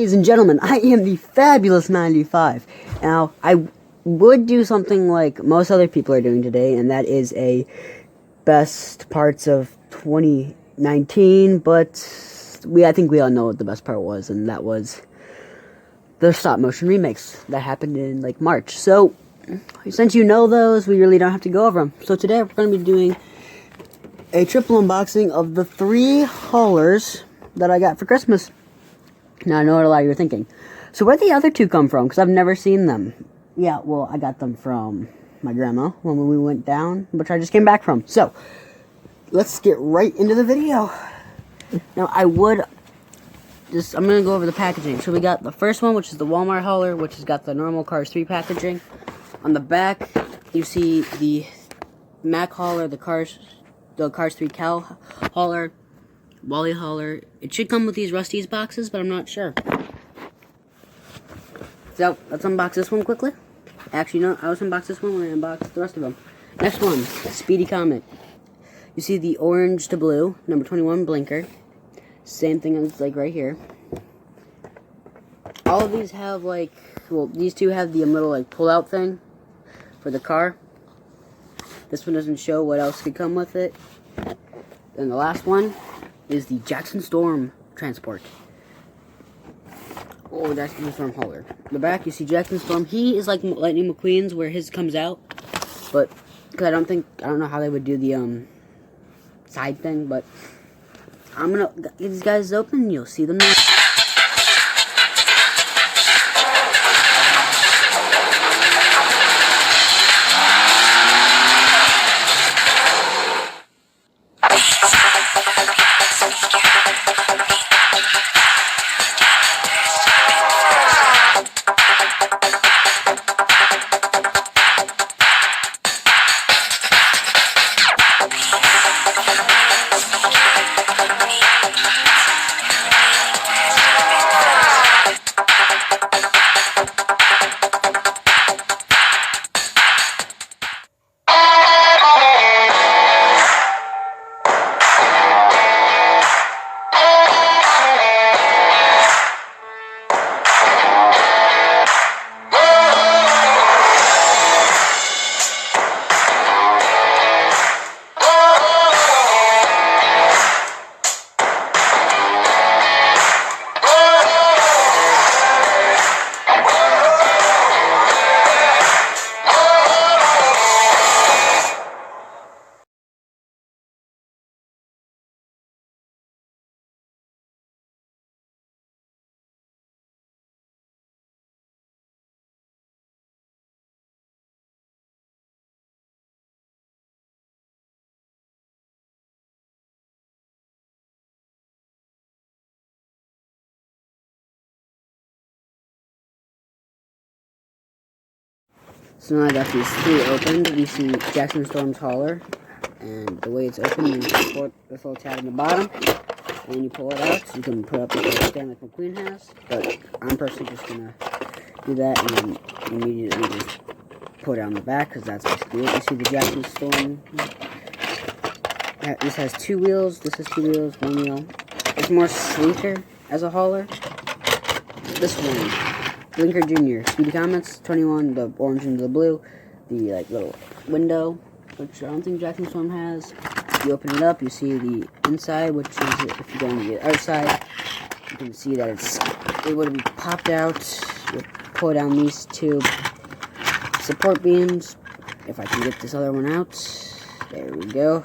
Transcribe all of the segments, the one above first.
Ladies and gentlemen, I am the fabulous 95. Now, I would do something like most other people are doing today, and that is a best parts of 2019, but I think we all know what the best part was, and that was the stop motion remakes that happened in like March. So, since you know those, we really don't have to go over them. So today we're going to be doing a triple unboxing of the 3 haulers that I got for Christmas. Now, I know what a lot of you are thinking. So, where'd the other 2 come from? Because I've never seen them. Yeah, well, I got them from my grandma when we went down, which I just came back from. So, let's get right into the video. Now, I'm going to go over the packaging. So, we got the first one, which is the Walmart hauler, which has got the normal Cars 3 packaging. On the back, you see the Mac hauler, the Cars 3 Cal hauler, Wally hauler. It should come with these Rusty's boxes, but I'm not sure. So, let's unbox this one quickly. Actually, no, I'll unbox this one when I unbox the rest of them. Next one, Speedy Comit. You see the orange to blue, number 21 blinker. Same thing as like right here. All of these have like, well, these 2 have the little like pull-out thing for the car. This one doesn't show what else could come with it. And the last one is the Jackson Storm transport. Oh, Jackson Storm hauler. The back, you see Jackson Storm. He is like Lightning McQueen's, where his comes out. But, because I don't know how they would do the, side thing, but I'm gonna get these guys open and you'll see them now. So now I got these 3 opened. We see Jackson Storm's hauler, and the way it's open, you support this little tab in the bottom, and you pull it out, so you can put up a stand like McQueen has. But I'm personally just gonna do that and then immediately just pull it on the back, because that's basically it. You see the Jackson Storm. This has 2 wheels. This has 2 wheels, 1 wheel. It's more sleeker as a hauler. This one. Blinker Jr. Speedy Comets, 21, the orange and the blue, the like little window, which I don't think Jackson Storm has. You open it up, you see the inside, which is, if you go on the outside, you can see that it's able to be popped out. You pull down these 2 support beams. If I can get this other one out, there we go.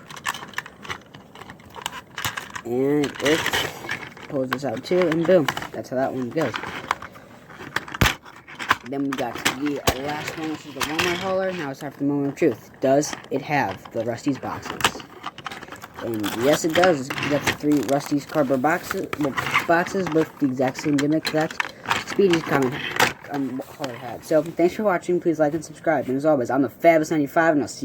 And it pulls this out too, and boom, that's how that one goes. Then we got the last one, which is the Walmart hauler. Now it's time for the moment of truth. Does it have the Rusty's boxes? And yes, it does. You got the 3 Rusty's cardboard boxes with the exact same gimmick that Speedy's hauler had. So, thanks for watching. Please like and subscribe. And as always, I'm the fabulous 95, and I'll see you.